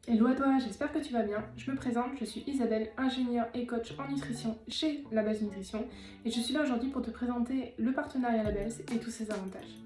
Hello à toi, j'espère que tu vas bien. Je me présente, je suis Isabelle, ingénieure et coach en nutrition chez La Base Nutrition et je suis là aujourd'hui pour te présenter le partenariat Labels et tous ses avantages.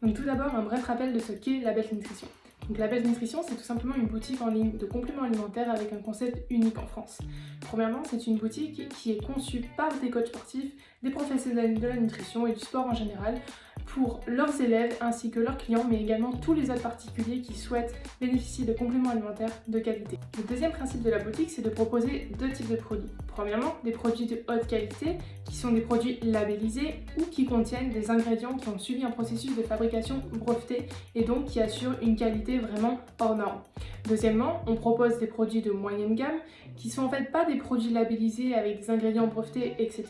Donc tout d'abord, un bref rappel de ce qu'est La Base Nutrition. Donc La Base Nutrition, c'est tout simplement une boutique en ligne de compléments alimentaires avec un concept unique en France. Premièrement, c'est une boutique qui est conçue par des coachs sportifs, des professionnels de la nutrition et du sport en général, pour leurs élèves ainsi que leurs clients, mais également tous les autres particuliers qui souhaitent bénéficier de compléments alimentaires de qualité. Le deuxième principe de la boutique, c'est de proposer deux types de produits. Premièrement, des produits de haute qualité, qui sont des produits labellisés ou qui contiennent des ingrédients qui ont suivi un processus de fabrication breveté et donc qui assurent une qualité vraiment hors norme. Deuxièmement, on propose des produits de moyenne gamme qui sont en fait pas des produits labellisés avec des ingrédients brevetés, etc.,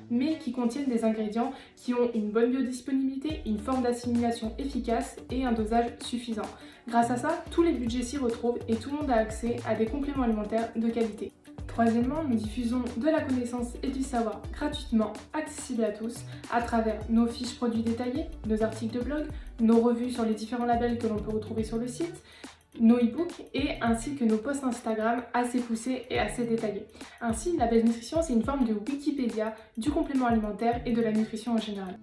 mais qui contiennent des ingrédients qui ont une bonne biodisponibilité, une forme d'assimilation efficace et un dosage suffisant. Grâce à ça, tous les budgets s'y retrouvent et tout le monde a accès à des compléments alimentaires de qualité. Troisièmement, nous diffusons de la connaissance et du savoir gratuitement, accessible à tous, à travers nos fiches produits détaillées, nos articles de blog, nos revues sur les différents labels que l'on peut retrouver sur le site, nos e-books et ainsi que nos posts Instagram assez poussés et assez détaillés. Ainsi, La Base Nutrition, c'est une forme de Wikipédia du complément alimentaire et de la nutrition en général.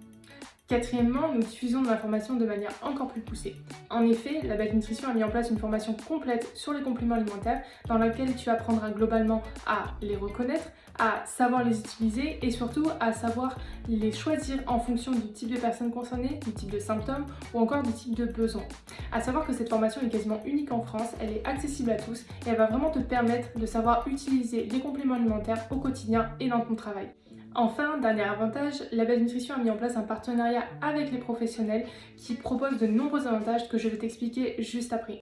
Quatrièmement, nous diffusons de l'information de manière encore plus poussée. En effet, La Base Nutrition a mis en place une formation complète sur les compléments alimentaires dans laquelle tu apprendras globalement à les reconnaître, à savoir les utiliser et surtout à savoir les choisir en fonction du type de personnes concernées, du type de symptômes ou encore du type de besoin. À savoir que cette formation est quasiment unique en France, elle est accessible à tous et elle va vraiment te permettre de savoir utiliser les compléments alimentaires au quotidien et dans ton travail. Enfin, dernier avantage, La Base Nutrition a mis en place un partenariat avec les professionnels qui proposent de nombreux avantages que je vais t'expliquer juste après.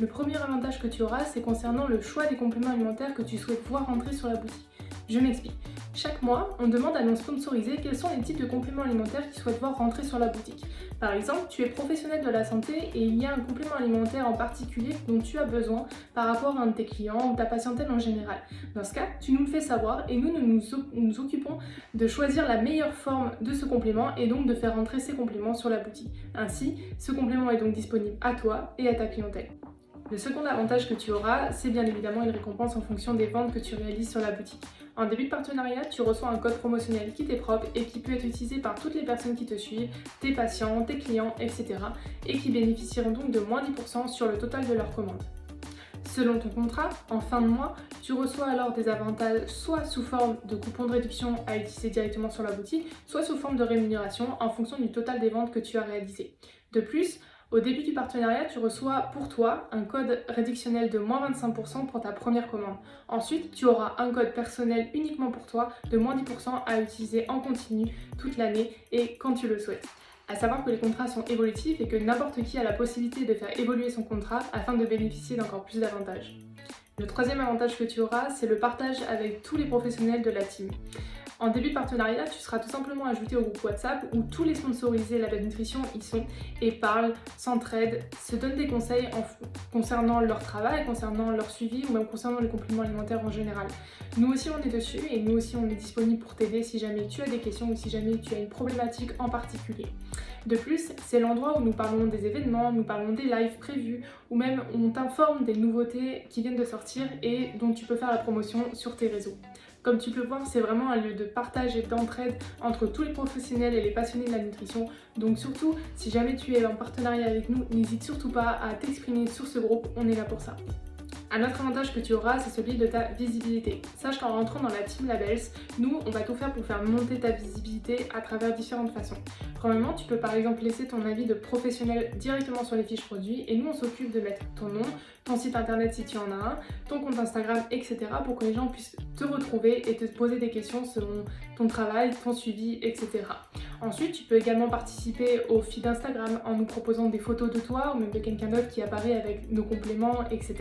Le premier avantage que tu auras, c'est concernant le choix des compléments alimentaires que tu souhaites voir rentrer sur la boutique. Je m'explique. Chaque mois, on demande à nos sponsorisés quels sont les types de compléments alimentaires qu'ils souhaitent voir rentrer sur la boutique. Par exemple, tu es professionnel de la santé et il y a un complément alimentaire en particulier dont tu as besoin par rapport à un de tes clients ou ta patientèle en général. Dans ce cas, tu nous le fais savoir et nous occupons de choisir la meilleure forme de ce complément et donc de faire rentrer ces compléments sur la boutique. Ainsi, ce complément est donc disponible à toi et à ta clientèle. Le second avantage que tu auras, c'est bien évidemment une récompense en fonction des ventes que tu réalises sur la boutique. En début de partenariat, tu reçois un code promotionnel qui t'est propre et qui peut être utilisé par toutes les personnes qui te suivent, tes patients, tes clients, etc. et qui bénéficieront donc de moins 10% sur le total de leur commande. Selon ton contrat, en fin de mois, tu reçois alors des avantages soit sous forme de coupons de réduction à utiliser directement sur la boutique, soit sous forme de rémunération en fonction du total des ventes que tu as réalisées. De plus, au début du partenariat, tu reçois pour toi un code réductionnel de moins 25% pour ta première commande. Ensuite, tu auras un code personnel uniquement pour toi de moins 10% à utiliser en continu toute l'année et quand tu le souhaites. À savoir que les contrats sont évolutifs et que n'importe qui a la possibilité de faire évoluer son contrat afin de bénéficier d'encore plus d'avantages. Le troisième avantage que tu auras, c'est le partage avec tous les professionnels de la team. En début de partenariat, tu seras tout simplement ajouté au groupe WhatsApp où tous les sponsorisés La Base Nutrition y sont et parlent, s'entraident, se donnent des conseils concernant leur travail, concernant leur suivi ou même concernant les compléments alimentaires en général. Nous aussi on est dessus et nous aussi on est disponible pour t'aider si jamais tu as des questions ou si jamais tu as une problématique en particulier. De plus, c'est l'endroit où nous parlons des événements, nous parlons des lives prévus ou même on t'informe des nouveautés qui viennent de sortir et dont tu peux faire la promotion sur tes réseaux. Comme tu peux voir, c'est vraiment un lieu de partage et d'entraide entre tous les professionnels et les passionnés de la nutrition. Donc surtout, si jamais tu es en partenariat avec nous, n'hésite surtout pas à t'exprimer sur ce groupe, on est là pour ça. Un autre avantage que tu auras, c'est celui de ta visibilité. Sache qu'en rentrant dans la team Labels, nous, on va tout faire pour faire monter ta visibilité à travers différentes façons. Premièrement, tu peux par exemple laisser ton avis de professionnel directement sur les fiches produits et nous, on s'occupe de mettre ton nom, ton site internet si tu en as un, ton compte Instagram, etc. pour que les gens puissent te retrouver et te poser des questions selon ton travail, ton suivi, etc. Ensuite, tu peux également participer au feed Instagram en nous proposant des photos de toi ou même de quelqu'un d'autre qui apparaît avec nos compléments, etc.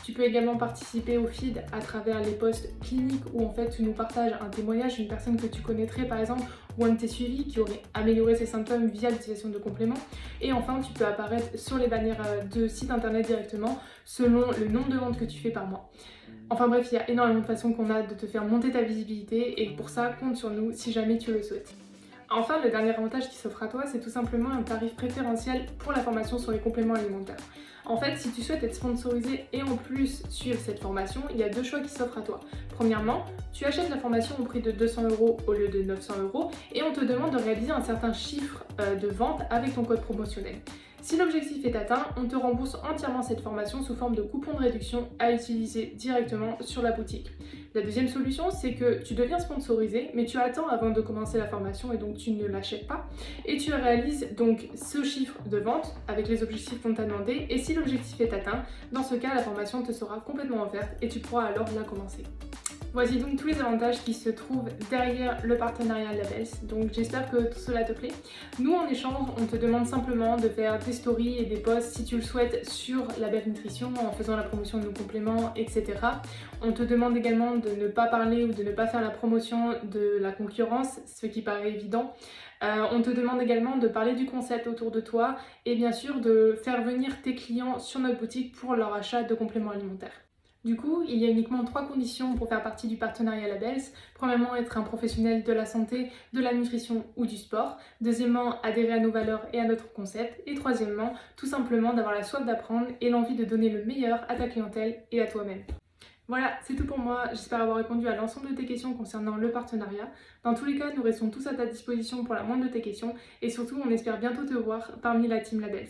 Tu peux également participer au feed à travers les posts cliniques où en fait tu nous partages un témoignage d'une personne que tu connaîtrais par exemple ou un de tes suivis qui aurait amélioré ses symptômes via l'utilisation de compléments. Et enfin, tu peux apparaître sur les bannières de site internet directement selon le nombre de ventes que tu fais par mois. Enfin bref, il y a énormément de façons qu'on a de te faire monter ta visibilité et pour ça, compte sur nous si jamais tu le souhaites. Enfin, le dernier avantage qui s'offre à toi, c'est tout simplement un tarif préférentiel pour la formation sur les compléments alimentaires. En fait, si tu souhaites être sponsorisé et en plus suivre cette formation, il y a deux choix qui s'offrent à toi. Premièrement, tu achètes la formation au prix de 200 € au lieu de 900 € et on te demande de réaliser un certain chiffre de vente avec ton code promotionnel. Si l'objectif est atteint, on te rembourse entièrement cette formation sous forme de coupon de réduction à utiliser directement sur la boutique. La deuxième solution, c'est que tu deviens sponsorisé, mais tu attends avant de commencer la formation et donc tu ne l'achètes pas. Et tu réalises donc ce chiffre de vente avec les objectifs qu'on t'a demandé. Et si l'objectif est atteint, dans ce cas, la formation te sera complètement offerte et tu pourras alors la commencer. Voici donc tous les avantages qui se trouvent derrière le partenariat Labels, donc j'espère que tout cela te plaît. Nous en échange, on te demande simplement de faire des stories et des posts si tu le souhaites sur Labels Nutrition en faisant la promotion de nos compléments, etc. On te demande également de ne pas parler ou de ne pas faire la promotion de la concurrence, ce qui paraît évident. On te demande également de parler du concept autour de toi et bien sûr de faire venir tes clients sur notre boutique pour leur achat de compléments alimentaires. Du coup, il y a uniquement 3 conditions pour faire partie du partenariat Labels. Premièrement, être un professionnel de la santé, de la nutrition ou du sport. Deuxièmement, adhérer à nos valeurs et à notre concept. Et troisièmement, tout simplement d'avoir la soif d'apprendre et l'envie de donner le meilleur à ta clientèle et à toi-même. Voilà, c'est tout pour moi. J'espère avoir répondu à l'ensemble de tes questions concernant le partenariat. Dans tous les cas, nous restons tous à ta disposition pour la moindre de tes questions. Et surtout, on espère bientôt te voir parmi la team Labels.